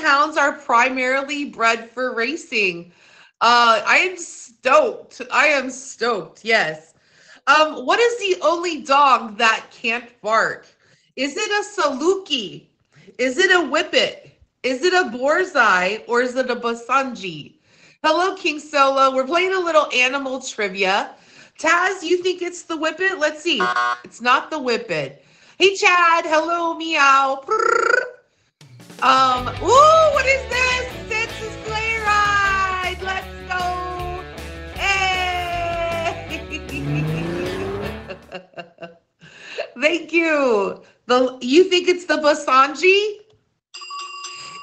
Hounds are primarily bred for racing. I am stoked. I am stoked. Yes. What is the only dog that can't bark? Is it a Saluki? Is it a Whippet? Is it a Borzai? Or is it a Basanji? Hello, King Solo. We're playing a little animal trivia. Taz, you think it's the Whippet? Let's see. It's not the Whippet. Hey, Chad. Hello, meow. Ooh, what is this? It's a sleigh ride. Let's go. Hey. Thank you. You think it's the Basanji?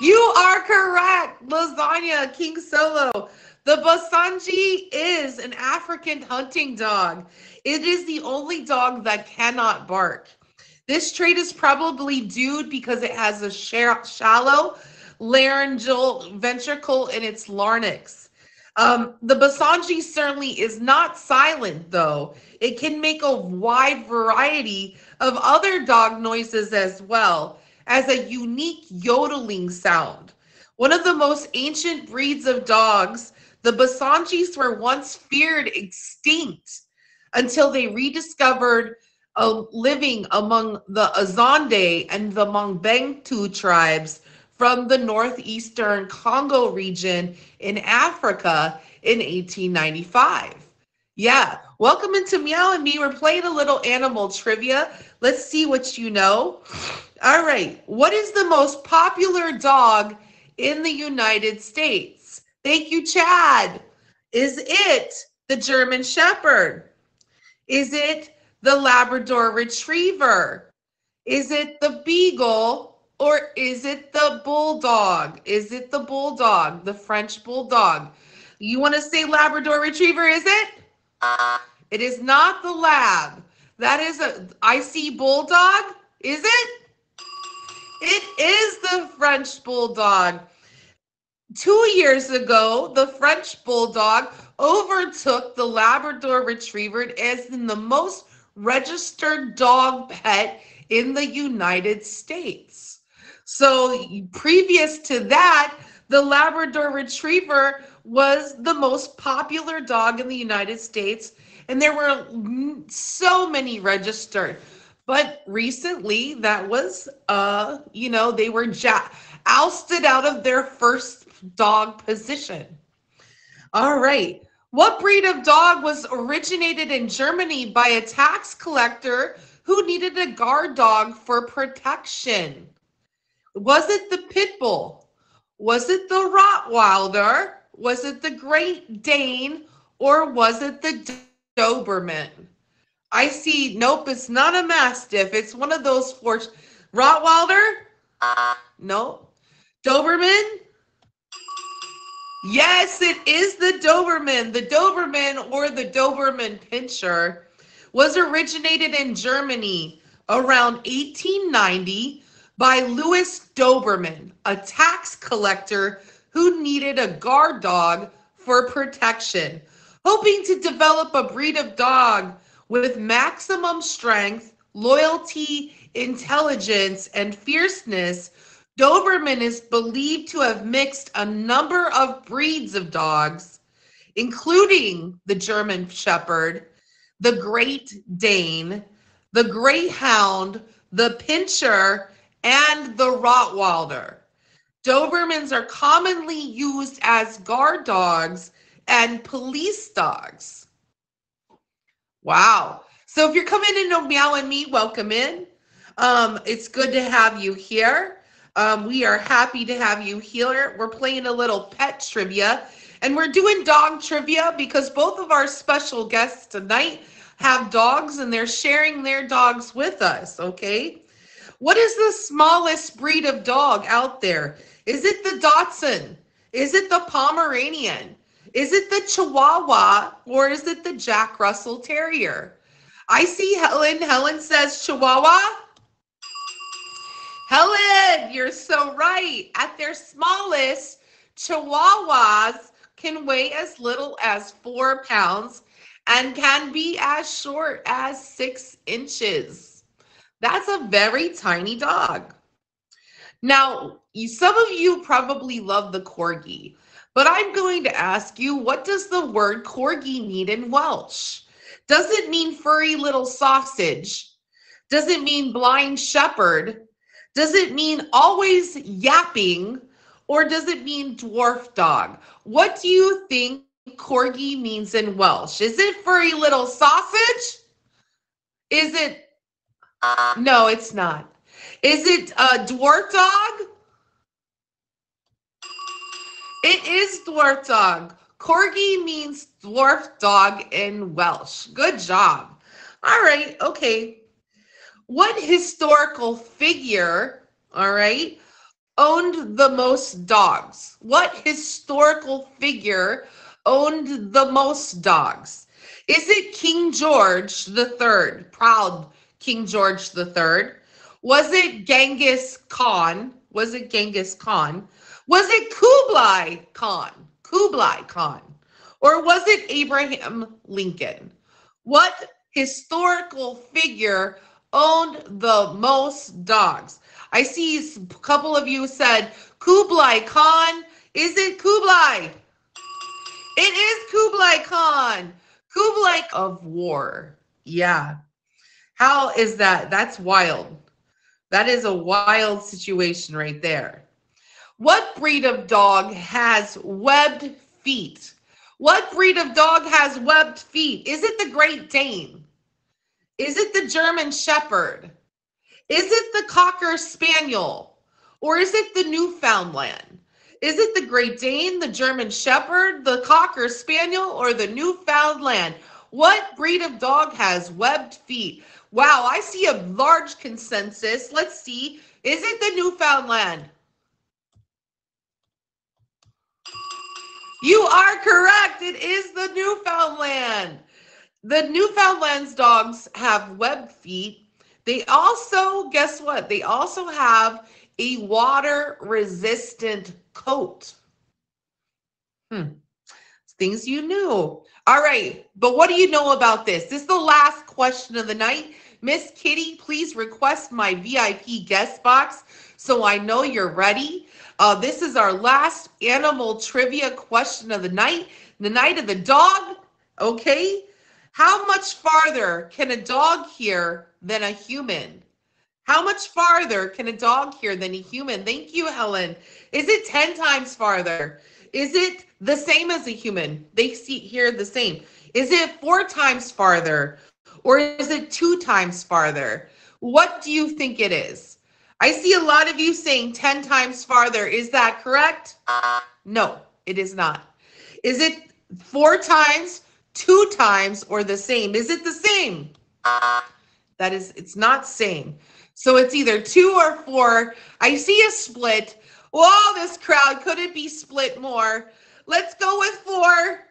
You are correct. Lasagna, King Solo. The Basanji is an African hunting dog. It is the only dog that cannot bark. This trait is probably due because it has a shallow laryngeal ventricle in its larynx. The Basanji certainly is not silent, though. It can make a wide variety of other dog noises as well as a unique yodeling sound. One of the most ancient breeds of dogs, the Basanjis were once feared extinct until they rediscovered living among the Azande and the Mangbentu tribes from the northeastern Congo region in Africa in 1895. Yeah, welcome into Meow and Me. We're playing a little animal trivia. Let's see what you know. All right, what is the most popular dog in the United States? Thank you, Chad. Is it the German Shepherd? Is it the Labrador Retriever? Is it the Beagle or is it the Bulldog? Is it the Bulldog, the French Bulldog? You want to say Labrador Retriever, is it? It is not the Lab. That is a icy Bulldog, is it? It is the French Bulldog. 2 years ago, the French Bulldog overtook the Labrador Retriever as in the most registered dog pet in the United States. So previous to that, the Labrador Retriever was the most popular dog in the United States, and there were so many registered. But recently, that was, they were ousted out of their first dog position. All right. What breed of dog was originated in Germany by a tax collector who needed a guard dog for protection? Was it the Pit Bull? Was it the Rottweiler? Was it the Great Dane? Or was it the Doberman? I see, nope, it's not a Mastiff. It's one of those four. Rottweiler? No. Doberman? Yes, it is the Doberman. The Doberman, or the Doberman Pinscher, was originated in Germany around 1890 by Louis Doberman, a tax collector who needed a guard dog for protection. Hoping to develop a breed of dog with maximum strength, loyalty, intelligence, and fierceness, Doberman is believed to have mixed a number of breeds of dogs, including the German Shepherd, the Great Dane, the Greyhound, the Pinscher, and the Rottweiler. Dobermans are commonly used as guard dogs and police dogs. Wow. So if you're coming in to Meow and Me, welcome in. It's good to have you here. We are happy to have you here. We're playing a little pet trivia, and we're doing dog trivia because both of our special guests tonight have dogs, and they're sharing their dogs with us, okay? What is the smallest breed of dog out there? Is it the Dachshund? Is it the Pomeranian? Is it the Chihuahua, or is it the Jack Russell Terrier? I see Helen. Helen says Chihuahua. Helen, you're so right. At their smallest, Chihuahuas can weigh as little as 4 pounds and can be as short as 6 inches. That's a very tiny dog. Now, some of you probably love the corgi, but I'm going to ask you, what does the word corgi mean in Welsh? Does it mean furry little sausage? Does it mean blind shepherd? Does it mean always yapping? Or does it mean dwarf dog? What do you think corgi means in Welsh? Is it furry little sausage? Is it? No, it's not. Is it a dwarf dog? It is dwarf dog. Corgi means dwarf dog in Welsh. Good job. All right, okay. What historical figure, all right, owned the most dogs? What historical figure owned the most dogs? Is it King George the Third, proud King George the Third? Was it Genghis Khan? Was it Genghis Khan? Was it Kublai Khan? Kublai Khan? Or was it Abraham Lincoln? What historical figure owned the most dogs? I see a couple of you said Kublai Khan. Is it Kublai? It is Kublai Khan. Kublai of war. Yeah. How is that? That's wild. That is a wild situation right there. What breed of dog has webbed feet? What breed of dog has webbed feet? Is it the Great Dane? Is it the German Shepherd? Is it the Cocker Spaniel? Or is it the Newfoundland? Is it the Great Dane, the German Shepherd, the Cocker Spaniel, or the Newfoundland? What breed of dog has webbed feet? Wow, I see a large consensus. Let's see. Is it the Newfoundland? You are correct. It is the Newfoundland. The Newfoundland's dogs have webbed feet. They also, guess what? They also have a water-resistant coat. Things you knew. All right, but what do you know about this? This is the last question of the night. Miss Kitty, please request my VIP guest box so I know you're ready. This is our last animal trivia question of the night of the dog, okay? How much farther can a dog hear than a human? How much farther can a dog hear than a human? Thank you, Helen. Is it 10 times farther? Is it the same as a human? They hear the same. Is it 4 times farther? Or is it 2 times farther? What do you think it is? I see a lot of you saying 10 times farther. Is that correct? No, it is not. Is it 4 times, 2 times, or the same? Is it the same? It's not same. So it's either 2 or 4. I see a split. Whoa, this crowd couldn't be split more. Let's go with 4.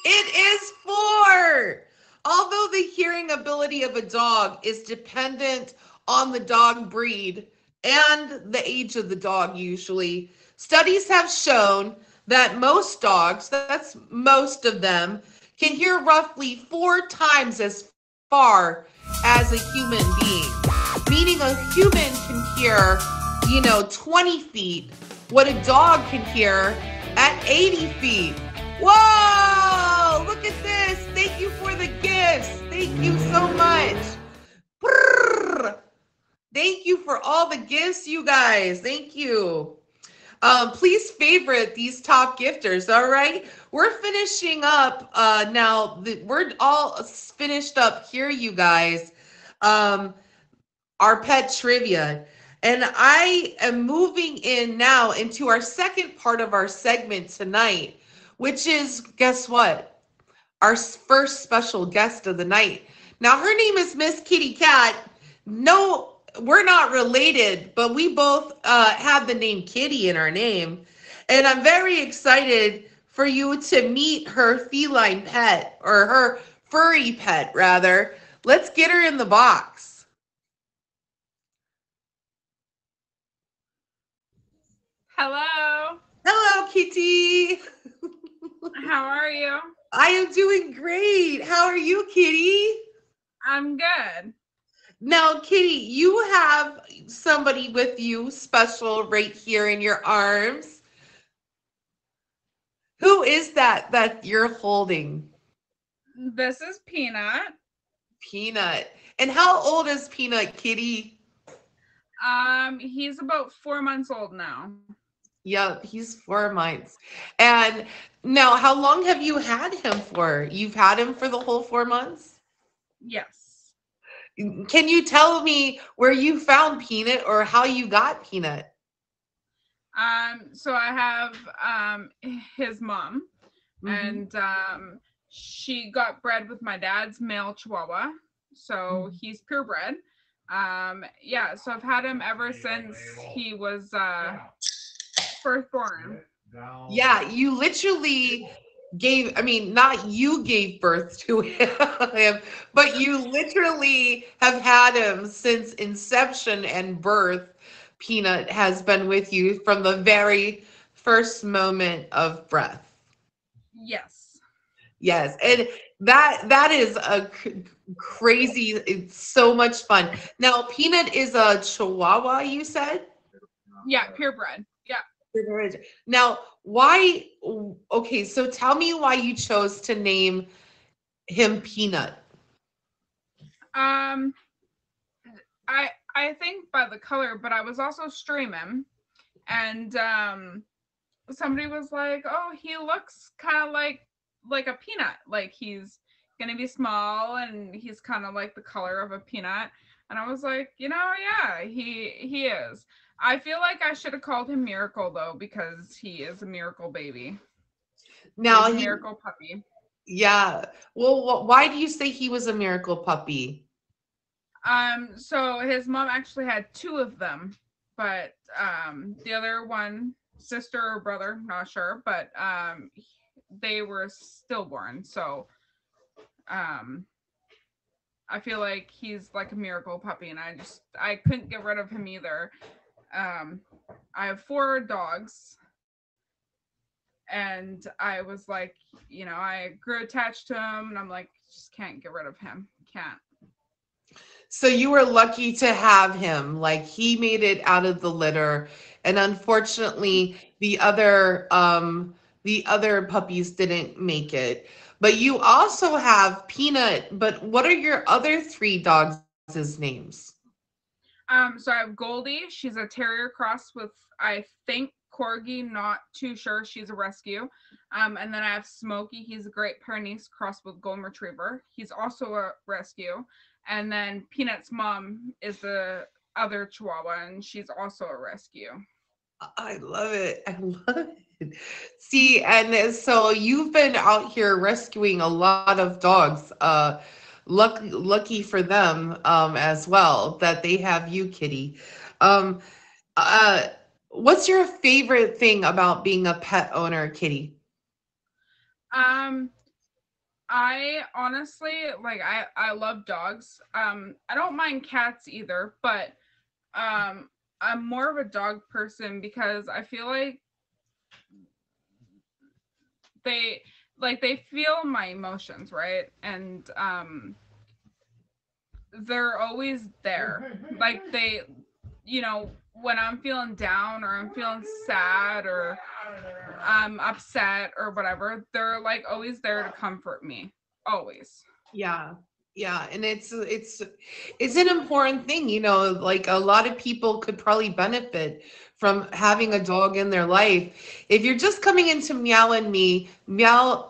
It is 4. Although the hearing ability of a dog is dependent on the dog breed and the age of the dog usually, studies have shown that most dogs, that's most of them, can hear roughly 4 times as far as a human being. Meaning a human can hear, 20 feet, what a dog can hear at 80 feet. Whoa, look at this. Thank you for the gifts. Thank you so much. Brrr. Thank you for all the gifts, you guys. Thank you. Please favorite these top gifters, all right? We're finishing up now. We're all finished up here, you guys. Our pet trivia. And I am moving in now into our second part of our segment tonight, which is, guess what? Our first special guest of the night. Now, her name is Miss Kitty Cat. No, we're not related, but we both have the name Kitty in our name. And I'm very excited for you to meet her feline pet, or her furry pet, rather. Let's get her in the box. Hello. Hello, Kitty. How are you? I am doing great. How are you, Kitty? I'm good. Now, Kitty, you have somebody with you special right here in your arms. Who is that you're holding? This is Peanut. Peanut. And how old is Peanut, Kitty? He's about 4 months old now. Yeah, he's 4 months. And now, how long have you had him for? You've had him for the whole 4 months? Yes. Can you tell me where you found Peanut or how you got Peanut? So I have his mom, Hmm. and she got bred with my dad's male Chihuahua, so he's purebred. Yeah, so I've had him ever since he was first born. Yeah, you literally gave, I mean, not you gave birth to him, but you literally have had him since inception and birth. Peanut has been with you from the very first moment of breath. Yes. Yes, and that is a crazy, it's so much fun. Now, Peanut is a Chihuahua, you said? Yeah, purebred. Yeah. Now, why? Okay, so tell me why you chose to name him Peanut. Um, I think by the color, but I was also streaming, and somebody was like, "Oh, he looks kind of like a peanut. Like he's gonna be small, and he's kind of like the color of a peanut." And I was like, yeah, he is. I feel like I should have called him Miracle though, because he is a miracle baby. He's Now, a he, miracle puppy. yeah. Well, why do you say he was a miracle puppy? So his mom actually had two of them, but the other one, sister or brother, not sure, but they were stillborn. So um, I feel like he's like a miracle puppy, and I couldn't get rid of him either. Um, I have four dogs, and I was like, I grew attached to him, and I'm like, just can't get rid of him. Can't. So you were lucky to have him. Like he made it out of the litter, and unfortunately, the other puppies didn't make it. But you also have Peanut. But what are your other three dogs' names? So I have Goldie. She's a terrier cross with, I think, corgi. Not too sure. She's a rescue. And then I have Smokey. He's a Great Pyrenees cross with golden retriever. He's also a rescue. And then Peanut's mom is the other Chihuahua, and she's also a rescue. I love it. I love it. See, and so you've been out here rescuing a lot of dogs. Lucky for them as well that they have you, Kitty. Um, uh, what's your favorite thing about being a pet owner, Kitty? Um, I honestly I love dogs. I don't mind cats either, but I'm more of a dog person because I feel like they they feel my emotions, right? And they're always there. Like when I'm feeling down, or I'm feeling sad, or I'm upset or whatever, they're like always there to comfort me. Always. Yeah. Yeah, and it's an important thing, like a lot of people could probably benefit from having a dog in their life. If you're just coming into Meow and Me, Meow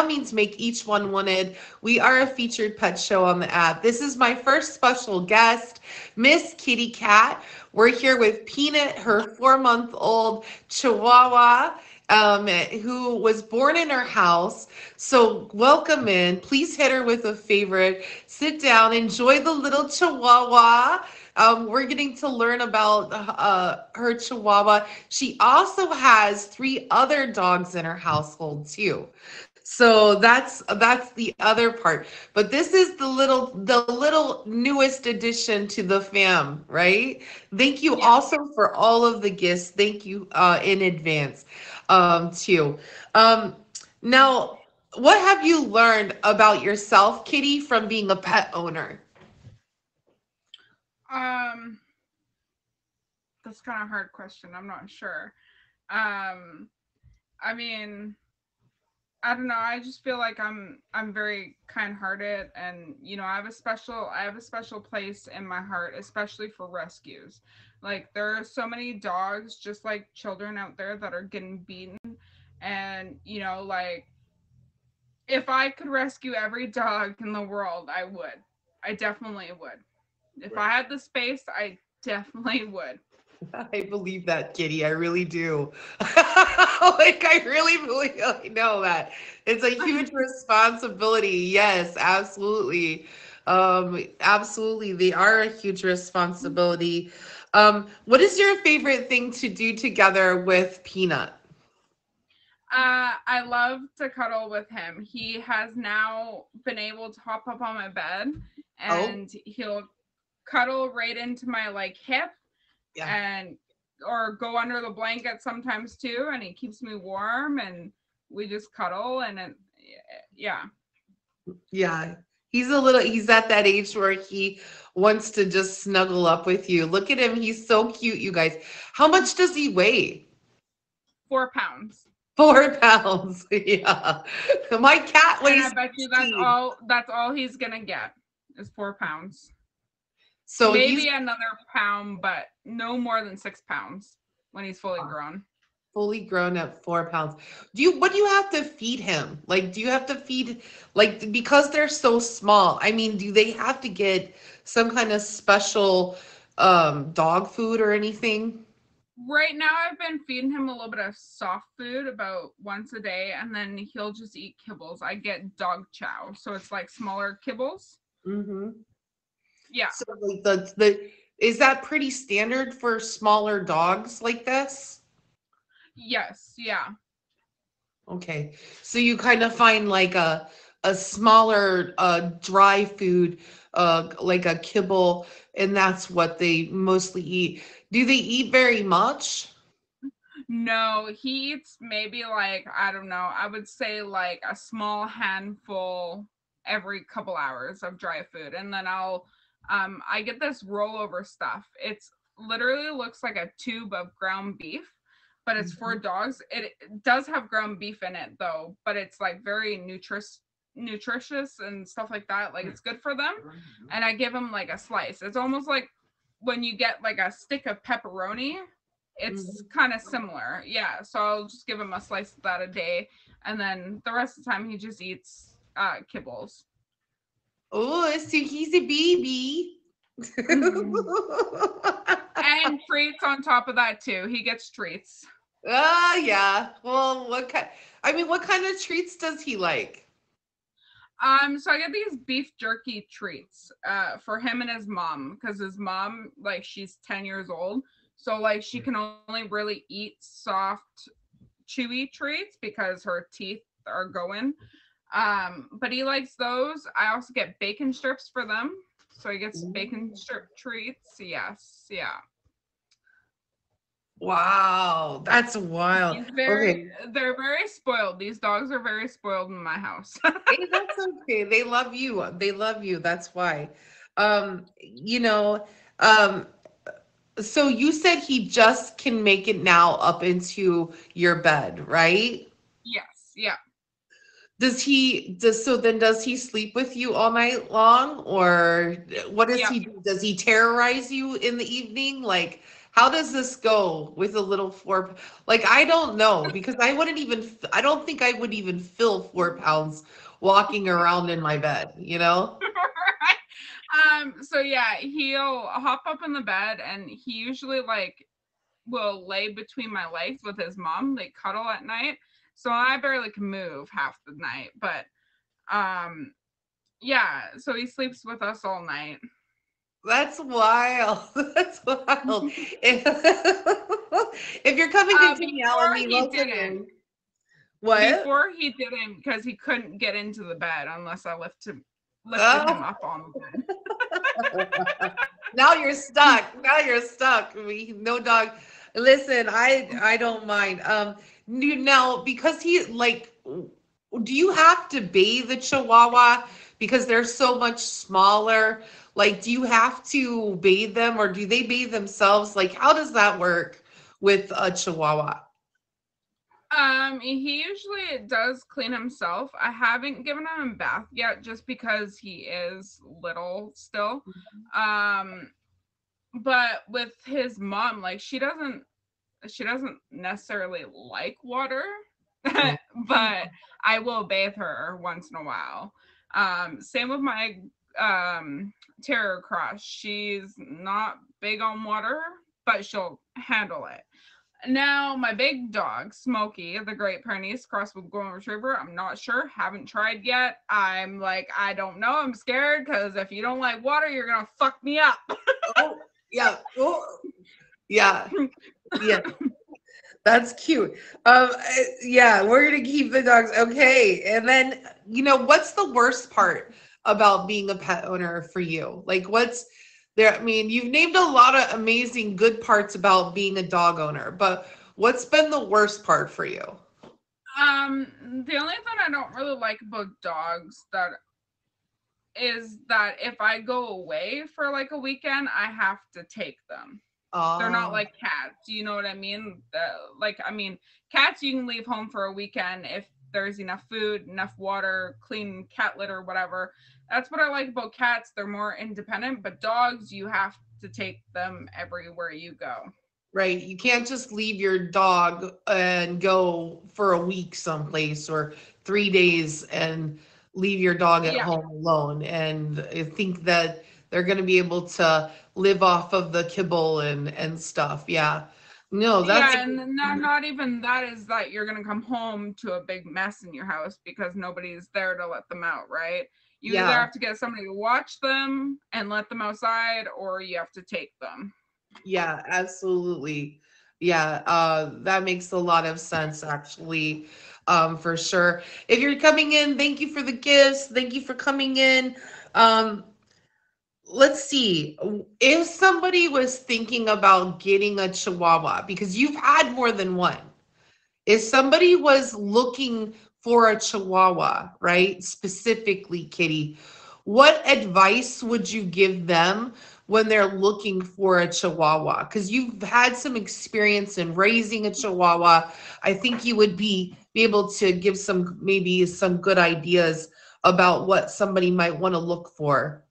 means make each one wanted. We are a featured pet show on the app. This is my first special guest, Miss Kitty Cat. We're here with Peanut, her 4-month-old Chihuahua, who was born in her house. So welcome in. Please hit her with a favorite. Sit down. Enjoy the little Chihuahua. We're getting to learn about her Chihuahua. She also has three other dogs in her household too. So that's the other part. But this is the little newest addition to the fam, right? Thank you Yeah. also for all of the gifts. Thank you in advance too. Um, Now, what have you learned about yourself, Kitty, from being a pet owner? Um, that's kind of a hard question. I'm not sure. Um, I mean, I don't know. I just feel like I'm very kind-hearted, and I have a special place in my heart, especially for rescues. Like there are so many dogs, just like children out there, that are getting beaten, and like if I could rescue every dog in the world, I would. I definitely would. If I Right. had the space, I definitely would. I believe that, Kitty. I really do. Like, I really believe, I know that. It's a huge responsibility. Yes, absolutely. Absolutely. They are a huge responsibility. What is your favorite thing to do together with Peanut? I love to cuddle with him. He has now been able to hop up on my bed, Oh, and he'll cuddle right into my like hip, yeah. and or go under the blanket sometimes too, and he keeps me warm, and we just cuddle, and yeah. Yeah. He's at that age where he wants to just snuggle up with you. Look at him. He's so cute, you guys. How much does he weigh? 4 pounds. 4 pounds. Yeah. My cat And I weighs bet you that's 16. all he's gonna get is 4 pounds. So he's Maybe another pound, but no more than 6 pounds when he's fully grown. fully grown at 4 pounds. What do you have to feed him? Like, do you have to feed, like, because they're so small? I mean, do they have to get some kind of special dog food or anything? Right now, I've been feeding him a little bit of soft food about once a day, and then he'll just eat kibbles. I get dog chow, so it's like smaller kibbles. Mm-hmm. Yeah. So like the is that pretty standard for smaller dogs like this? Yes. Yeah. Okay. So you kind of find like a smaller dry food like a kibble, and that's what they mostly eat. Do they eat very much? No, he eats maybe like, I don't know, I would say like a small handful every couple hours of dry food. And then I get this rollover stuff. It's literally looks like a tube of ground beef, but it's for Mhm. dogs. It does have ground beef in it though, but it's like very nutritious and stuff like that. Like it's good for them. And I give them like a slice. It's almost like when you get like a stick of pepperoni, it's Mhm. kind of similar. Yeah. So I'll just give him a slice of that a day. And then the rest of the time he just eats kibbles. Oh, so he's a baby. Mhm. And treats on top of that too. He gets treats. Ah, yeah. Well, I mean, what kind of treats does he like? So I get these beef jerky treats for him and his mom, because his mom, like, she's 10 years old. So like she can only really eat soft, chewy treats because her teeth are going. But he likes those. I also get bacon strips for them. So he gets bacon strip treats. Yes, yeah. Wow, that's wild. He's very Okay. they're very spoiled. These dogs are very spoiled in my house. Hey, that's okay. They love you. They love you. That's why. Um, you know, um, so you said he just can make it now up into your bed, right? Yes, yeah. Does he sleep with you all night long, or what does Yep. he do? Does he terrorize you in the evening? Like, how does this go with a little like, I don't know, because I don't think I would even fill 4 pounds walking around in my bed, you know? So yeah, he'll hop up in the bed, and he usually like will lay between my legs with his mom. They cuddle at night. So I barely can move half the night. But um yeah, so he sleeps with us all night. That's wild. That's wild. If you're coming into meow and Before me, he listen didn't. in. What? Before he didn't, because he couldn't get into the bed unless I lifted him Oh. up on the bed. Now you're stuck. Now you're stuck. No dog. Listen, I don't mind. Now because he like, do you have to bathe the Chihuahua because they're so much smaller? Like, do you have to bathe them or do they bathe themselves? Like, how does that work with a Chihuahua? He usually does clean himself. I haven't given him a bath yet just because he is little still. Um, but with his mom, like she doesn't necessarily like water, Mm. but I will bathe her once in a while. Same with my Terror Cross. She's not big on water, but she'll handle it. Now, my big dog, Smokey, the Great Pyrenees crossed with Golden Retriever, I'm not sure. Haven't tried yet. I'm like, I don't know. I'm scared because if you don't like water, you're going to fuck me up. Oh, yeah. Oh, yeah. Yeah. That's cute. Yeah, we're gonna keep the dogs. Okay. And then, what's the worst part about being a pet owner for you? Like, what's there? I mean, you've named a lot of amazing good parts about being a dog owner, but what's been the worst part for you? The only thing I don't really like about dogs that is that if I go away for like a weekend, I have to take them. They're not Oh, like cats. You know what I mean? Cats you can leave home for a weekend if there's enough food, enough water, clean cat litter, whatever. That's what I like about cats. They're more independent, but dogs, you have to take them everywhere you go. right. You can't just leave your dog and go for a week someplace or 3 days and leave your dog at Yeah. home alone and think that they're going to be able to live off of the kibble and stuff. Yeah. No, that's Yeah, and not even that is that you're gonna come home to a big mess in your house because nobody's there to let them out, right? You either yeah. have to get somebody to watch them and let them outside, or you have to take them. Yeah, absolutely. Yeah, that makes a lot of sense actually, for sure. If you're coming in, thank you for the gifts. Thank you for coming in. Um, let's see. If somebody was thinking about getting a Chihuahua, because you've had more than one, if somebody was looking for a Chihuahua, right? Specifically, Kitty, what advice would you give them when they're looking for a Chihuahua? Because you've had some experience in raising a Chihuahua. I think you would be able to give some maybe some good ideas about what somebody might want to look for.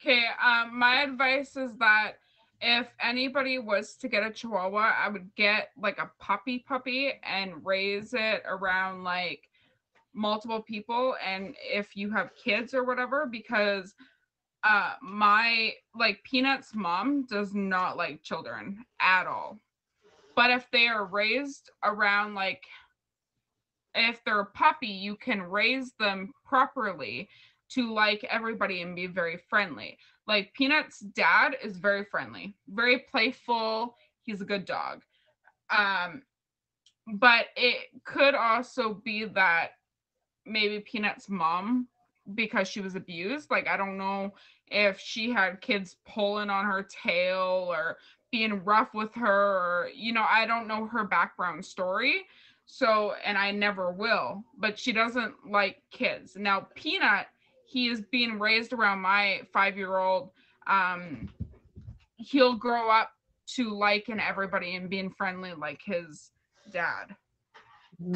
Okay, my advice is that if anybody was to get a Chihuahua, I would get like a puppy and raise it around like multiple people, and if you have kids or whatever, because my like Peanut's mom does not like children at all. But if they are raised around like if they're a puppy, you can raise them properly to like everybody and be very friendly. Like Peanut's dad is very friendly, very playful. He's a good dog. Um, but it could also be that maybe Peanut's mom, because she was abused. Like, I don't know if she had kids pulling on her tail or being rough with her, or, I don't know her background story. So, and I never will, but she doesn't like kids. Now, Peanut, he is being raised around my 5-year old. Um, he'll grow up to liking everybody and being friendly like his dad.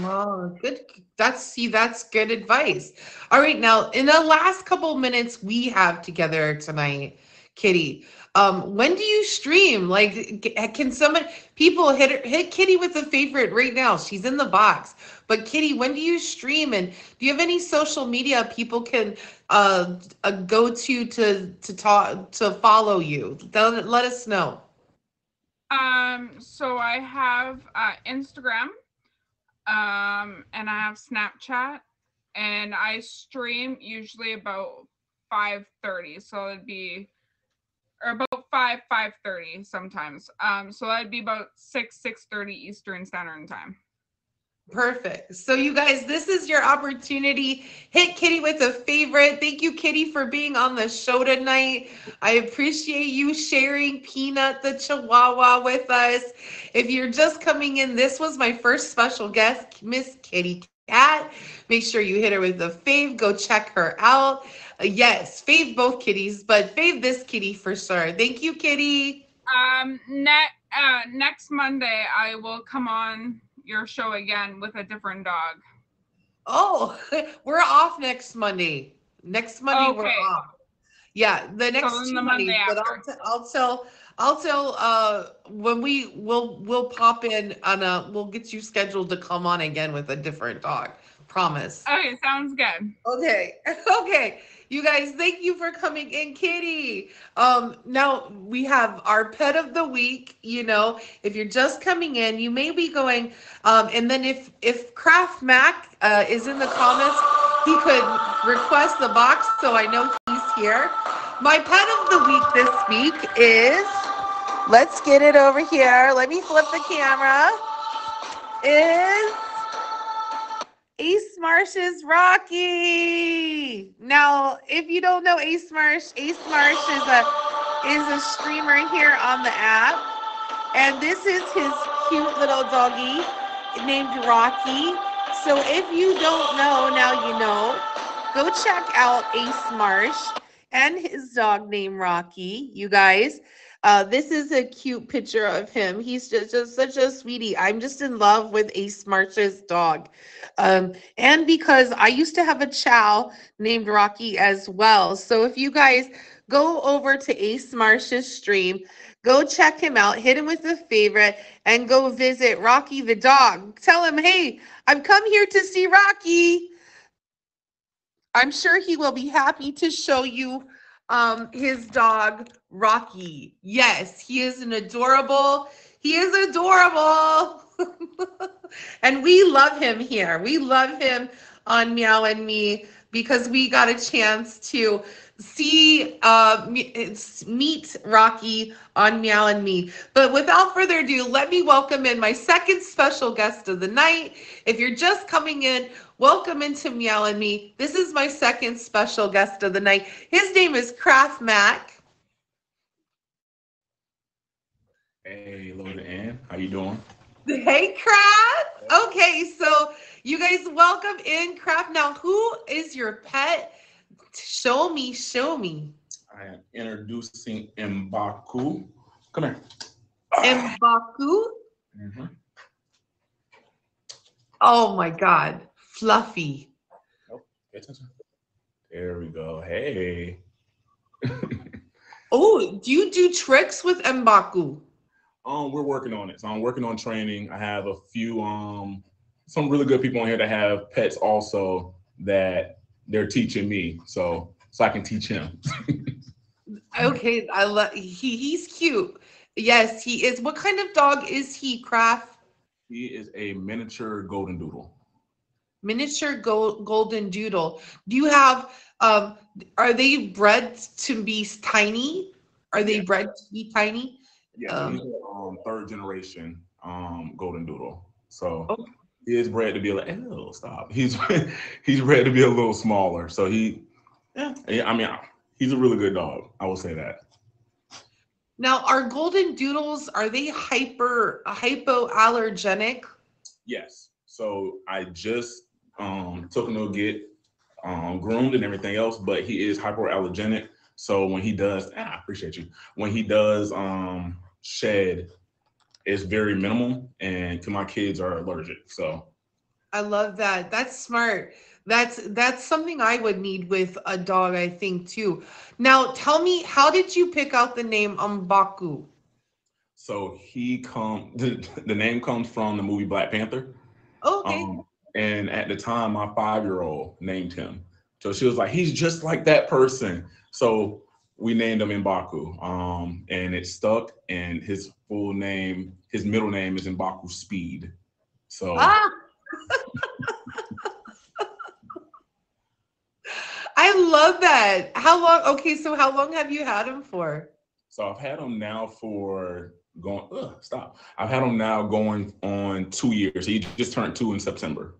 Oh, good. That's good advice. All right, now in the last couple minutes we have together tonight, Kitty, when do you stream? Like, can someone people hit Kitty with a favorite right now? She's in the box. But Kitty, when do you stream? And do you have any social media people can go to talk to follow you? Let us know. So I have Instagram, and I have Snapchat, and I stream usually about 5:30. So it'd be or about 5:30 sometimes. So that'd be about 6:30 Eastern Standard Time. Perfect. So you guys, this is your opportunity. Hit Kitty with a favorite. Thank you, Kitty, for being on the show tonight. I appreciate you sharing Peanut the Chihuahua with us. If you're just coming in, this was my first special guest, Miss Kitty Cat. Make sure you hit her with the fave. Go check her out. Yes, fave both kitties, but fave this kitty for sure. Thank you, kitty. Next Monday I will come on your show again with a different dog. Oh, we're off next Monday. Next Monday we're Okay, off. Yeah, the so next then two the Monday Mondays, but after. I'll tell when we'll pop in on a we'll get you scheduled to come on again with a different dog. Promise. Okay, sounds good. Okay. Okay. You guys, thank you for coming in, Kitty. Now we have our pet of the week. If you're just coming in, you may be going, and then if Kraft Mac is in the comments, he could request the box so I know he's here. My pet of the week this week is, let's get it over here. Let me flip the camera. Is Ace Marsh's Rocky. Now, if you don't know Ace Marsh is a streamer here on the app, and this is his cute little doggy named Rocky. So if you don't know, now you know. Go check out Ace Marsh and his dog named Rocky. You guys, this is a cute picture of him. He's just such a sweetie. I'm just in love with Ace Marsh's dog. And because I used to have a chow named Rocky as well. So if you guys go over to Ace Marsh's stream, go check him out, hit him with a favorite, and go visit Rocky the dog. Tell him, hey, I've come here to see Rocky. I'm sure he will be happy to show you his dog, Rocky. Yes, he is adorable. And we love him here. We love him on Meow and Me because we got a chance to meet Rocky on Meow and Me. But without further ado, let me welcome in my second special guest of the night. If you're just coming in, welcome into Meow and Me. This is my second special guest of the night. His name is Kraft Mac. Hey, Lola Ann, how you doing? Hey, Kraft. Okay, so you guys welcome in Kraft. Now, who is your pet? Show me. I am introducing Mbaku. Come here. Mbaku. Mm-hmm. Oh my God, fluffy. Oh, pay attention. There we go. Hey. Oh, do you do tricks with Mbaku? We're working on it. So I'm working on training. I have a few some really good people on here that have pets also that they're teaching me, so I can teach him. Okay, I love he's cute. Yes, he is. What kind of dog is he, Kraft? He is a miniature golden doodle. Miniature golden doodle. Do you have are they bred to be tiny? Are they Yeah. bred to be tiny? Yeah, so he's a third generation golden doodle. So Oh, he is bred to be like, oh, stop. He's bred to be a little smaller. So I mean, he's a really good dog. I will say that. now, are golden doodles, are they hypoallergenic? Yes. So I just took him to get groomed and everything else, but he is hypoallergenic. So when he does, I appreciate you. When he does shed, it's very minimal, and to my kids are allergic. So I love that. That's smart. That's something I would need with a dog, I think, too. Now, tell me, how did you pick out the name Mbaku? So the name comes from the movie Black Panther. Okay. Um, and at the time, my 5-year-old named him. So she was like, he's just like that person. So we named him Mbaku. And it stuck. And his middle name is Mbaku Speed. So Ah, I love that. How long? Okay, so how long have you had him for? so I've had him now I've had him now going on 2 years. He just turned 2 in September.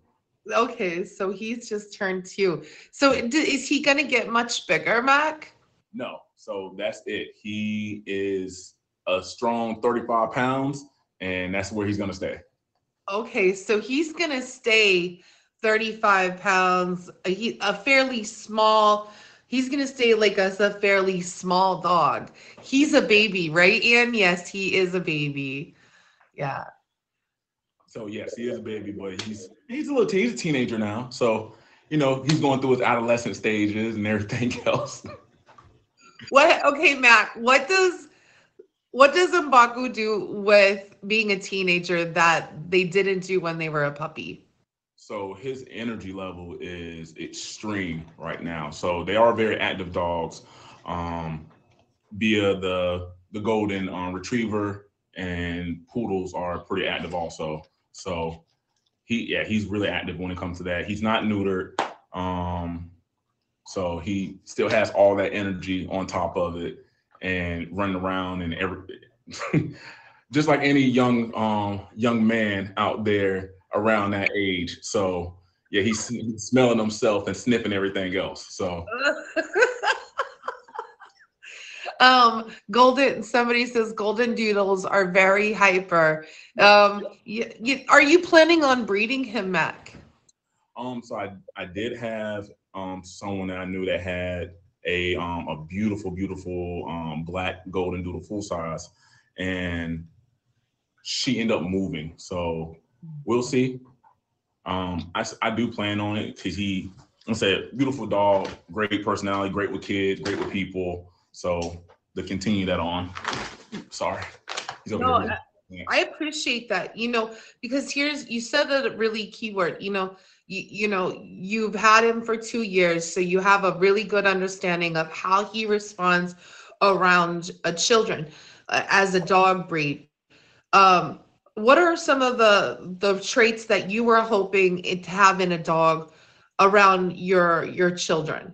Okay, so he's just turned 2. So is he gonna get much bigger, Mac? No, so that's it. He is a strong 35 pounds, and that's where he's gonna stay. Okay, so he's gonna stay 35 pounds. A fairly small. He's gonna stay like us, a fairly small dog. He's a baby, right, Ian? Yes, he is a baby. Yeah. So yes, he is a baby, but he's a little he's a teenager now. So he's going through his adolescent stages and everything else. What? Okay, Mac. What does Mbaku do with being a teenager that they didn't do when they were a puppy? So his energy level is extreme right now. So they are very active dogs. Um, via the golden retriever and poodles are pretty active also. So he's really active when it comes to that. He's not neutered. Um, so he still has all that energy on top of it and running around and everything. Just like any young man out there around that age. So yeah, he's smelling himself and sniffing everything else. So Somebody says golden doodles are very hyper. Are you planning on breeding him, Mac? so I did have someone that I knew that had a beautiful black golden doodle full size, and she ended up moving. So we'll see. I do plan on it because I'm saying beautiful dog, great personality, great with kids, great with people. So to continue that on. Sorry, he's over No, here. I appreciate that, because you said a really key word, you've had him for 2 years, so you have a really good understanding of how he responds around children as a dog breed. Um, what are some of the traits that you were hoping to have in a dog around your children?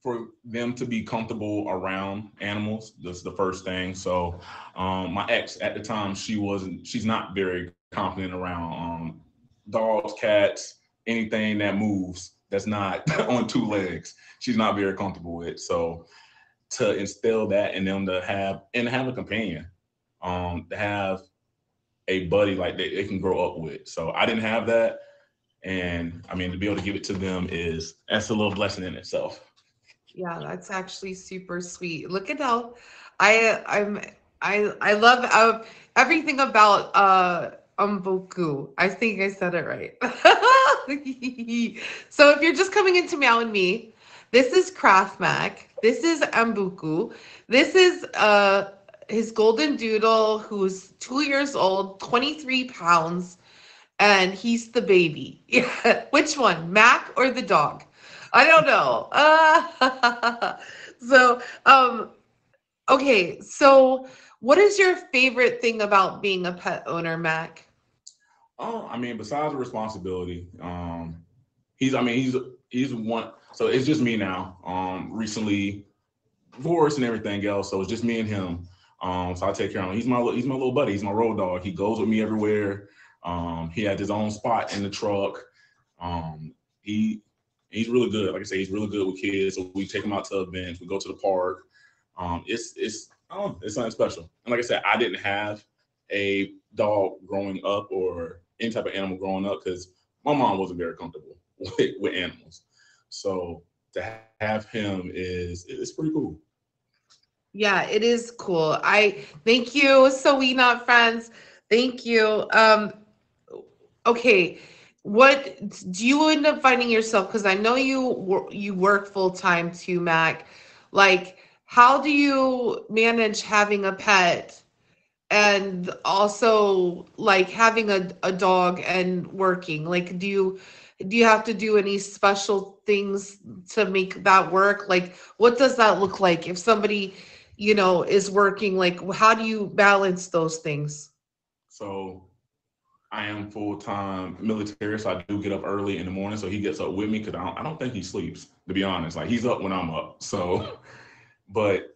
For them to be comfortable around animals, that's the first thing. So, my ex at the time, she's not very confident around dogs, cats, anything that moves that's not on two legs. She's not very comfortable with. So, to instill that in them to have a companion, to have a buddy like they can grow up with. So I didn't have that. And I mean, to be able to give it to them that's a little blessing in itself. Yeah, that's actually super sweet. Look at how I'm I love everything about Mboku. I think I said it right. So if you're just coming into Meow and Me, this is Craft Mac. This is Mbuku. This is his golden doodle who's 2 years old, 23 pounds, and he's the baby. Yeah. Which one, Mac or the dog? I don't know. So, okay. So, what is your favorite thing about being a pet owner, Mac? Oh, I mean, besides the responsibility, he's one. So it's just me now. Recently divorced and everything else, so it's just me and him. So I take care of him. He's my little buddy. He's my road dog. He goes with me everywhere. He has his own spot in the truck. He he's really good. Like I say, he's really good with kids. So we take him out to events. We go to the park. It's something special. And like I said, I didn't have a dog growing up or any type of animal growing up because my mom wasn't very comfortable with animals. So to have him is pretty cool. Yeah, it is cool. I thank you, so we not friends. Thank you. Okay, what do you end up finding yourself? Because I know you work full time too, Mac. Like, how do you manage having a pet and also like having a dog and working? Like, do you have to do any special things to make that work? Like, what does that look like if somebody, is working? Like, how do you balance those things? So I am full time military, so I do get up early in the morning. So he gets up with me because I don't think he sleeps. To be honest, like he's up when I'm up. So, but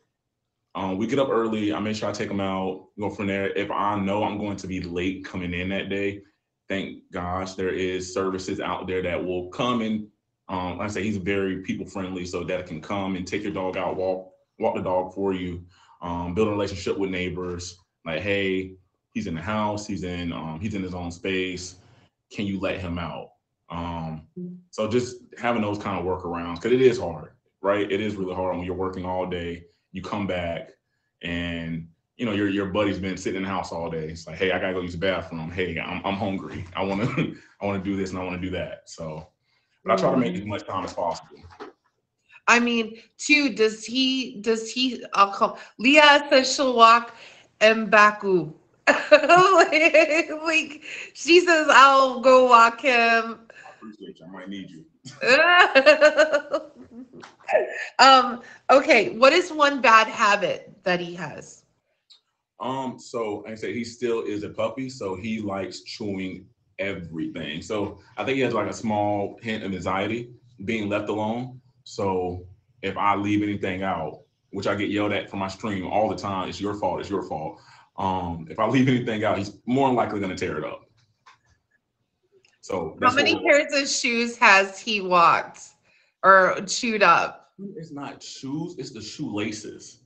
we get up early. I make sure I take him out. Go from there. If I know I'm going to be late coming in that day, thank gosh there is services out there that will come and like I say he's very people friendly, so that can come and take your dog out, walk the dog for you, build a relationship with neighbors. Like, hey, he's in the house, he's in his own space. Can you let him out? So just having those kind of workarounds, because it is hard, right? It is really hard when you're working all day. You come back, and your buddy's been sitting in the house all day. It's like, hey, I gotta go use the bathroom. Hey, I'm hungry. I want to I want to do this and I want to do that. So, but I try to make as much time as possible. I mean, too, I'll call, Leah says she'll walk Mbaku. like, she says, I'll go walk him. I appreciate you. I might need you. Okay, what is one bad habit that he has? So like I said, he still is a puppy, so he likes chewing everything. So I think he has like a small hint of anxiety being left alone. So if I leave anything out, which I get yelled at from my stream all the time, it's your fault, it's your fault. If I leave anything out, he's more than likely gonna tear it up. So How that's many pairs of shoes has he walked or chewed up? it's not shoes, it's the shoelaces.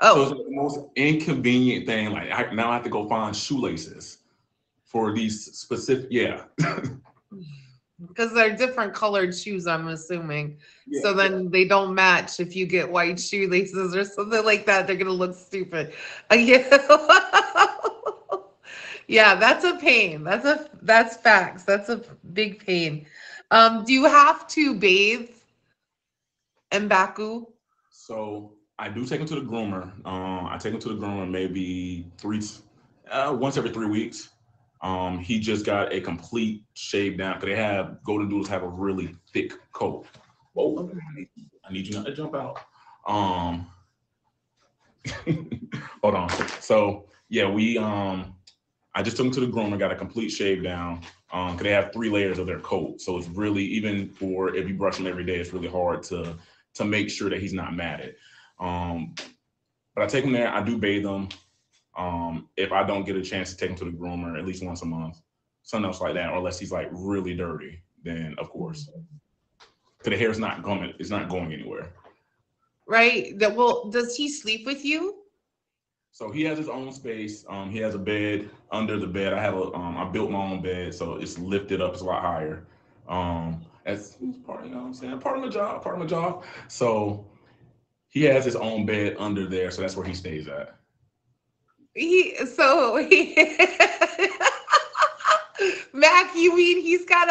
So it's Oh, like the most inconvenient thing. Like now I have to go find shoelaces for these specific. Yeah, because they're different colored shoes, I'm assuming. yeah. So then they don't match if you get white shoelaces or something like that. They're gonna look stupid. Yeah. Yeah, that's a pain. That's facts. That's a big pain. Do you have to bathe Mbaku? So I do take him to the groomer. I take him to the groomer maybe once every 3 weeks. He just got a complete shave down because they have golden doodles have a really thick coat. Whoa, I need you not to jump out. Hold on. So yeah, I just took him to the groomer, got a complete shave down. Cause they have 3 layers of their coat. So it's really, even for if you brush him every day, it's really hard to make sure that he's not matted. But I take him there, I do bathe him. If I don't get a chance to take him to the groomer at least once a month, something else like that, or unless he's like really dirty, then of course. Cause the hair's it's not going anywhere. Right. Does he sleep with you? So he has his own space. He has a bed under the bed. I built my own bed, so it's lifted up. It's a lot higher. That's part, you know what I'm saying? Part of my job. Part of my job. So he has his own bed under there, so that's where he stays at. Mac, you mean he's got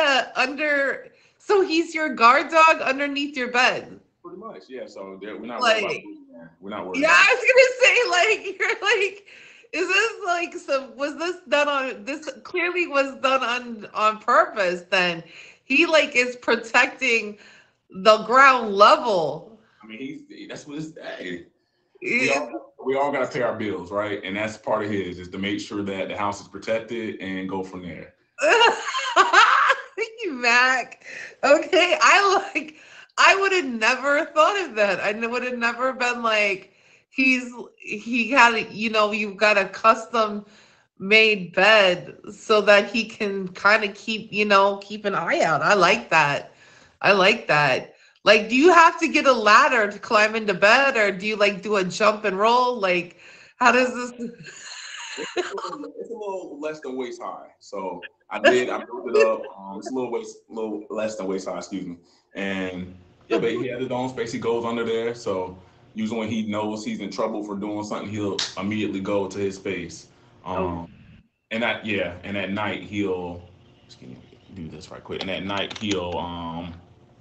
so he's your guard dog underneath your bed? Pretty much, yeah. So we're not Like, worried about we're not worried. yeah, About I was gonna say, like, you're like, is this like was this done this clearly was done on purpose then? He like is protecting the ground level. I mean, that's what it's. Hey, Yeah. we all got to pay our bills, right? And that's part of his is to make sure that the house is protected and go from there. Thank you, Mac. Okay, I would have never thought of that. I would have never been like, he had you've got a custom made bed so that he can kind of keep an eye out. I like that. I like that. Like, do you have to get a ladder to climb into bed, or do you like do a jump and roll? Like, how does this? It's a little less than waist high. So I built it up. It's a little less than waist high, excuse me. And yeah, but he has his own space. He goes under there. So usually when he knows he's in trouble for doing something, he'll immediately go to his space. And at night he'll just do this right quick. And at night he'll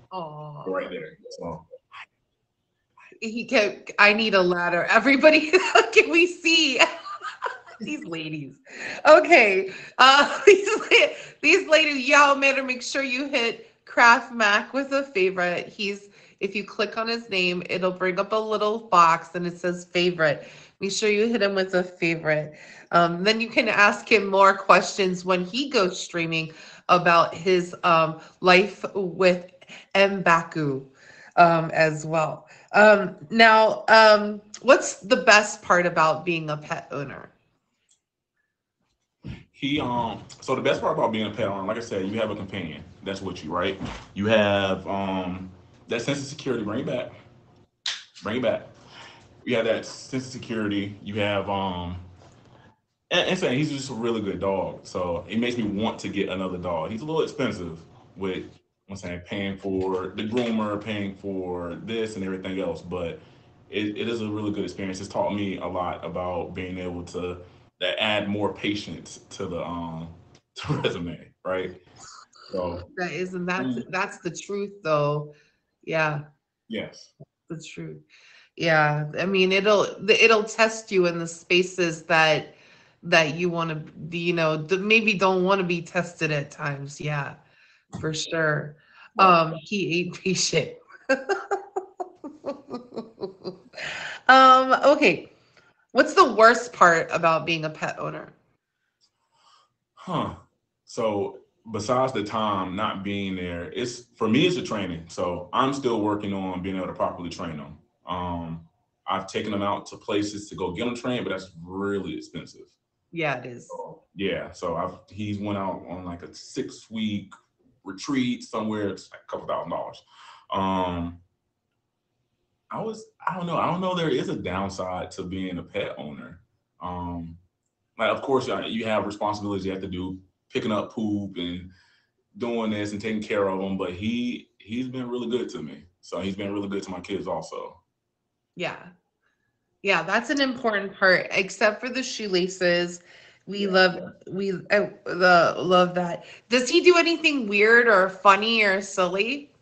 Oh, go right there. So I need a ladder. Everybody, can we see these ladies? Okay, these ladies, y'all better make sure you hit Craft Mac with a favorite. If you click on his name, it'll bring up a little box and it says favorite. Make sure you hit him with a favorite. Then you can ask him more questions when he goes streaming about his life with Mbaku as well. Now, what's the best part about being a pet owner? So the best part about being a pet owner, like I said, you have a companion. That's what you, right? You have that sense of security. Bring it back. Bring it back. You have that sense of security. You have and saying he's just a really good dog. So it makes me want to get another dog. He's a little expensive, with I'm saying paying for the groomer, paying for this and everything else. But it is a really good experience. It's taught me a lot about being able to add more patience to the to resume, right? So That is, and that's the truth, though. Yeah, yes. the truth. Yeah, I mean, it'll test you in the spaces that you want to, maybe don't want to be tested at times. Yeah, for sure. Right. He ate patient. Okay. What's the worst part about being a pet owner? Huh. So besides the time not being there, it's for me it's the training. So I'm still working on being able to properly train them. I've taken them out to places to go get them trained, but that's really expensive. Yeah, it is. So, yeah. So he's went out on like a 6 week retreat somewhere. It's like a couple $1,000s. Um, I don't know. I don't know. There is a downside to being a pet owner. Um, like of course you have responsibilities you have to do, picking up poop and doing this and taking care of them. But he's been really good to me. So he's been really good to my kids also. Yeah. Yeah, that's an important part. Except for the shoelaces, we Yeah. love that. Does he do anything weird or funny or silly?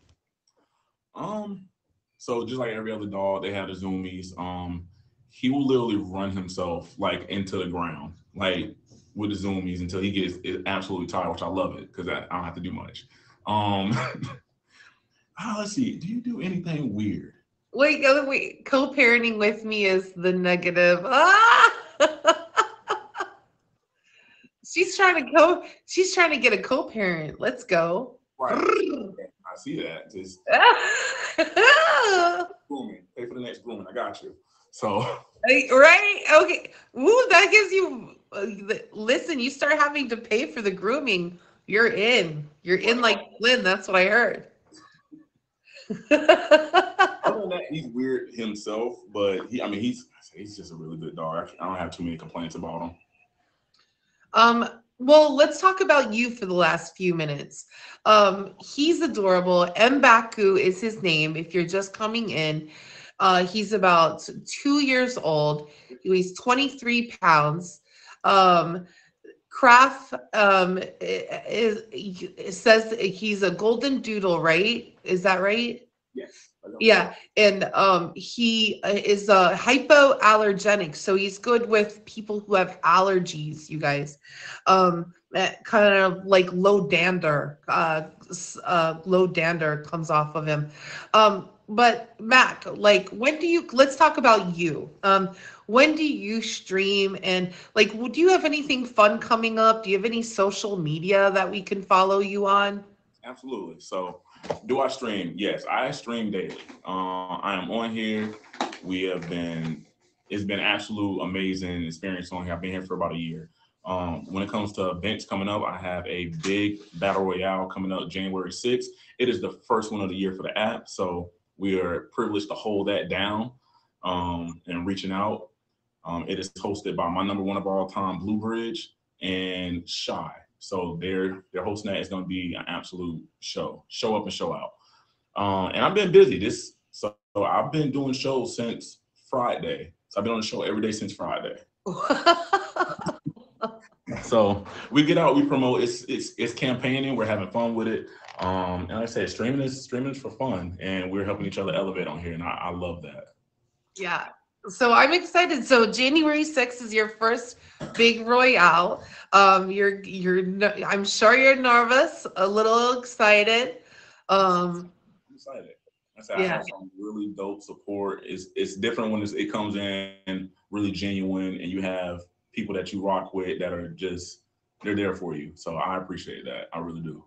Um, so just like every other dog, they have the zoomies. He will literally run himself like into the ground, like with the zoomies until he gets absolutely tired, which I love it because I don't have to do much. Um, let's see. Do you do anything weird? Wait. Co-parenting with me is the negative. Ah! She's trying to get a co-parent. Let's go. Right. I see that. Just grooming. Pay for the next grooming. I got you. So Right? Okay. Ooh, that gives you. Listen, you start having to pay for the grooming. You're in. You're in like Flynn. That's what I heard. other than that, he's weird himself, but he's just a really good dog. I don't have too many complaints about him. Well, let's talk about you for the last few minutes. He's adorable. M'Baku is his name. If you're just coming in, he's about 2 years old. He weighs 23 pounds. Kraft it says that he's a golden doodle, right? Is that right? Yes. Yeah, and he is hypoallergenic, so he's good with people who have allergies. You guys, kind of like low dander. Low dander comes off of him. But Mac, like, let's talk about you. When do you stream, and like, do you have anything fun coming up? Do you have any social media that we can follow you on? Absolutely. So, do I stream? Yes, I stream daily. I am on here. It's been absolute amazing experience on here. I've been here for about a year. When it comes to events coming up, I have a big battle royale coming up January 6th. It is the first one of the year for the app. So, we are privileged to hold that down and reaching out. It is hosted by my number one of all time, Blue Bridge, and Shy. So they're hosting that. It's going to be an absolute show up and show out. And I've been busy. So I've been doing shows since Friday. So I've been on the show every day since Friday. So we get out, we promote. It's campaigning. We're having fun with it. And like I said, streaming is for fun, and we're helping each other elevate on here, and I love that. Yeah. So I'm excited. So January 6th is your first big royale. I'm sure you're nervous, a little excited. I'm excited. I Yeah. have some really dope support. It's different when it comes in really genuine, and you have people that you rock with that are they're there for you. So I appreciate that. I really do.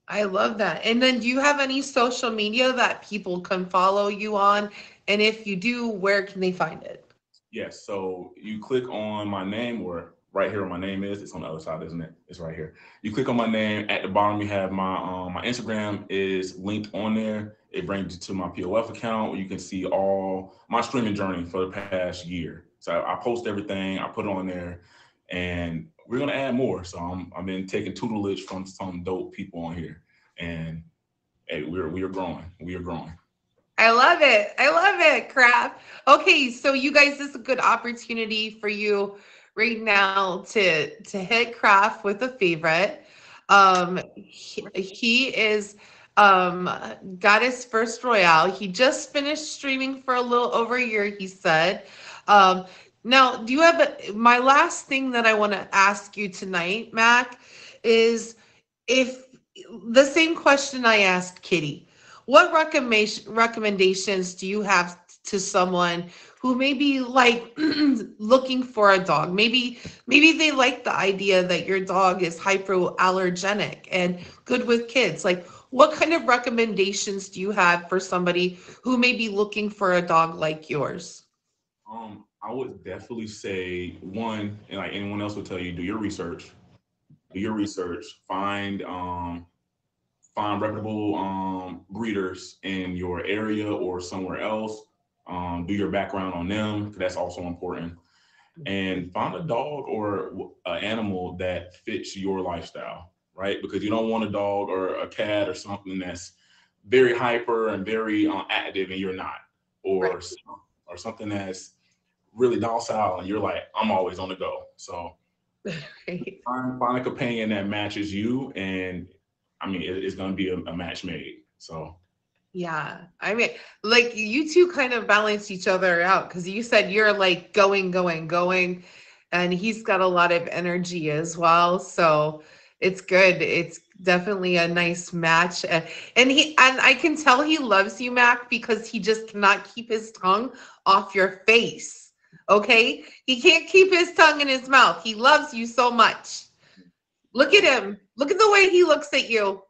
I love that. And then do you have any social media that people can follow you on? And if you do, where can they find it? Yes. So you click on my name, or right here where my name is. It's on the other side, isn't it? It's right here. You click on my name. At the bottom, you have my Instagram is linked on there. It brings you to my POF account where you can see all my streaming journey for the past year. So I post everything. I put it on there, and we're gonna add more. So I've been taking tutelage from some dope people on here. and hey, we are growing. We are growing. I love it. I love it, Crap. Okay, so you guys, this is a good opportunity for you right now to hit Craft with a favorite. He is got his first Royale. He just finished streaming for a little over a year, he said. Um, Now, do you have my last thing that I want to ask you tonight, Mac, is if the same question I asked Kitty, what recommendations do you have to someone who may be like looking for a dog? Maybe they like the idea that your dog is hypoallergenic and good with kids. Like, what kind of recommendations do you have for somebody who may be looking for a dog like yours? I would definitely say one, and like anyone else would tell you, do your research. Do your research. Find reputable breeders in your area or somewhere else. Do your background on them, 'cause that's also important. And find a dog or an animal that fits your lifestyle, right? Because you don't want a dog or a cat or something that's very hyper and very active, and you're not, or Right. or something that's really docile, and you're like, I'm always on the go. So Right. find a companion that matches you, and I mean, it's going to be a match made. So Yeah. I mean, like you two kind of balance each other out because you said you're like going, going, going, and he's got a lot of energy as well. So it's good. It's definitely a nice match. And I can tell he loves you, Mac, because he just cannot keep his tongue off your face. Okay? He can't keep his tongue in his mouth. He loves you so much. Look at him. Look at the way he looks at you.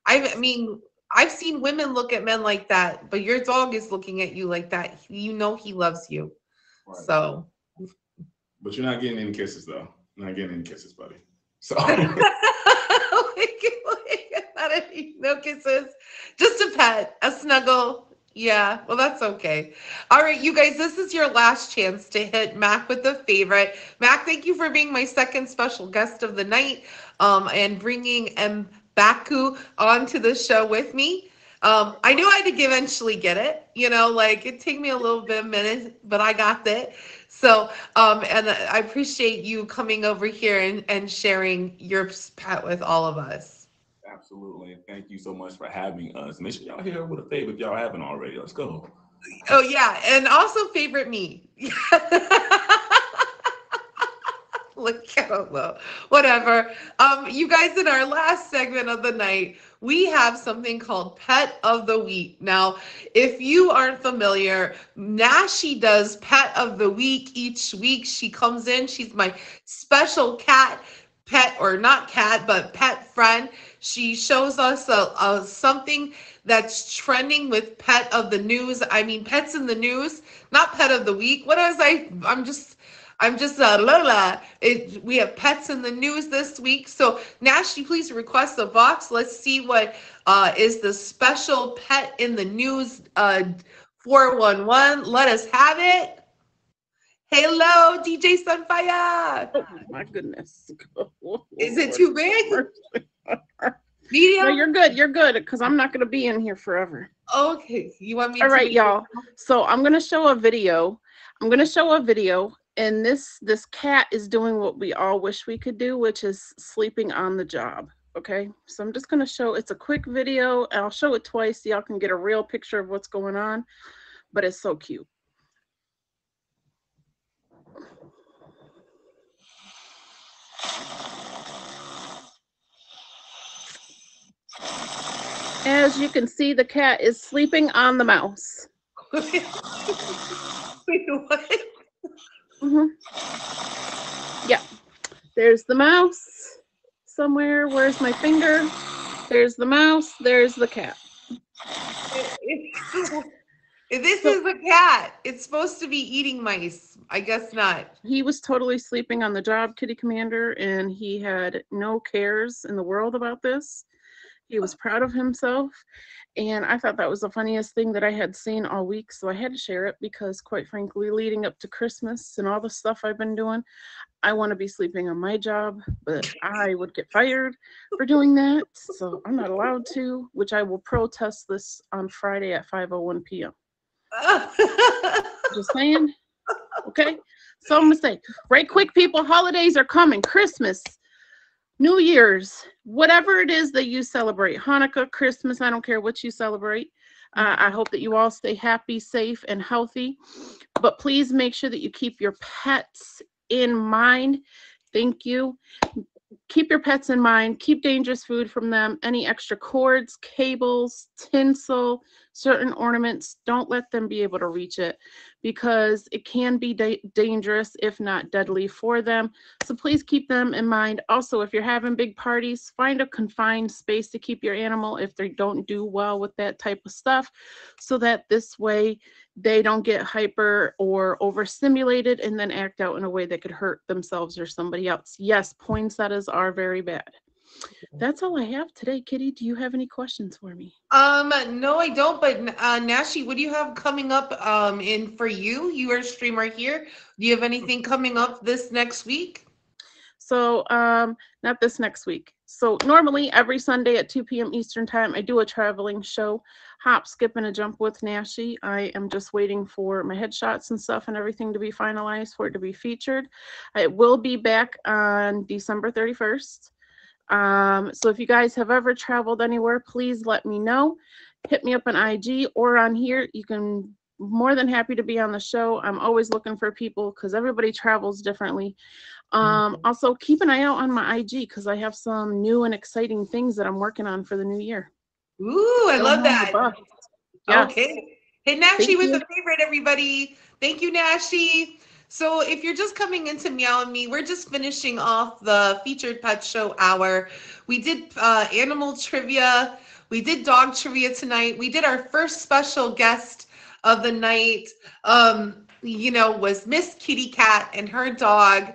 I mean, I've seen women look at men like that, but your dog is looking at you like that. You know he loves you. right. So. But you're not getting any kisses, though. You're not getting any kisses, buddy. So No kisses. Just a pet, a snuggle. Yeah, well, that's okay. All right, you guys, this is your last chance to hit Mac with the favorite. Mac, thank you for being my second special guest of the night, and bringing Baku onto the show with me. I knew I'd eventually get it, like it took me a little bit of a minute, but I got that. So, and I appreciate you coming over here and sharing your pet with all of us. absolutely, and thank you so much for having us. Make sure y'all here with a favor if y'all haven't already. Let's go. Oh yeah, and also favorite me. Look, I don't know. Whatever. You guys, in our last segment of the night, we have something called Pet of the Week. Now, if you aren't familiar, Nashi does Pet of the Week each week. She comes in, she's my special pet, or not cat, but pet friend. She shows us something that's trending with Pet of the News. I mean, Pets in the News, not Pet of the Week. What was I? I'm just Lola. We have pets in the news this week. So Nashi, please request a box. Let's see what is the special pet in the news 411. Let us have it. Hello, DJ Sunfire. Oh my goodness. Is it too big? No, Medium? you're good. You're good because I'm not going to be in here forever. Okay. You want me All to right, make y'all. So I'm going to show a video. And this cat is doing what we all wish we could do, which is sleeping on the job. Okay, so I'm just going to show, it's a quick video, and I'll show it twice so y'all can get a real picture of what's going on, but it's so cute. As you can see, the cat is sleeping on the mouse. Wait, what? Yeah, there's the mouse somewhere. Where's my finger? There's the mouse. There's the cat. This is a cat. It's supposed to be eating mice. I guess not. He was totally sleeping on the job, Kitty Commander, and he had no cares in the world about this. He was proud of himself. And I thought that was the funniest thing that I had seen all week. So I had to share it because, quite frankly, leading up to Christmas and all the stuff I've been doing, I want to be sleeping on my job, but I would get fired for doing that. So I'm not allowed to, which I will protest this on Friday at 5:01 p.m. Just saying. Okay. So I'm going to say, right quick, people, holidays are coming. Christmas, New Year's, whatever it is that you celebrate, Hanukkah, Christmas, I don't care what you celebrate. I hope that you all stay happy, safe, and healthy. But please make sure that you keep your pets in mind. Thank you. Keep your pets in mind. Keep dangerous food from them. Any extra cords, cables, tinsel, certain ornaments, don't let them be able to reach it because it can be dangerous, if not deadly, for them. So please keep them in mind. Also, if you're having big parties, find a confined space to keep your animal if they don't do well with that type of stuff, so that this way they don't get hyper or overstimulated and then act out in a way that could hurt themselves or somebody else. Yes, poinsettias are very bad. That's all I have today. Kitty, do you have any questions for me? No, I don't. But Nashi, what do you have coming up in for you? You are a streamer here. Do you have anything coming up this next week? So not this next week. So normally every Sunday at 2 p.m. Eastern time, I do a traveling show, hop, skip, and a jump with Nashi. I am just waiting for my headshots and stuff and everything to be finalized for it to be featured. It will be back on December 31st. So if you guys have ever traveled anywhere, please let me know. Hit me up on IG or on here. You can more than happy to be on the show. I'm always looking for people because everybody travels differently. Also keep an eye out on my IG because I have some new and exciting things that I'm working on for the new year. Ooh, I love that. Yes. Okay. Hey, Nashi with a favorite, everybody. Thank you, Nashi. So if you're just coming into Meow and Me, we're just finishing off the featured pet show hour. We did animal trivia. We did dog trivia tonight. We did our first special guest of the night, was Miss Kitty Cat and her dog.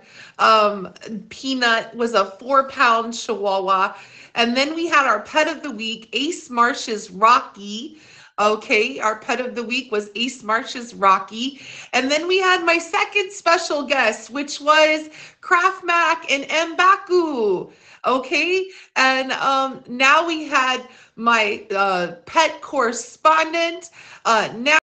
Peanut was a 4-pound Chihuahua. And then we had our pet of the week, Ace Marsh's Rocky. Okay, our pet of the week was Ace Marsh's Rocky. And then we had my second special guest, which was Kraft Mac and M'Baku. Okay, and now we had my pet correspondent, now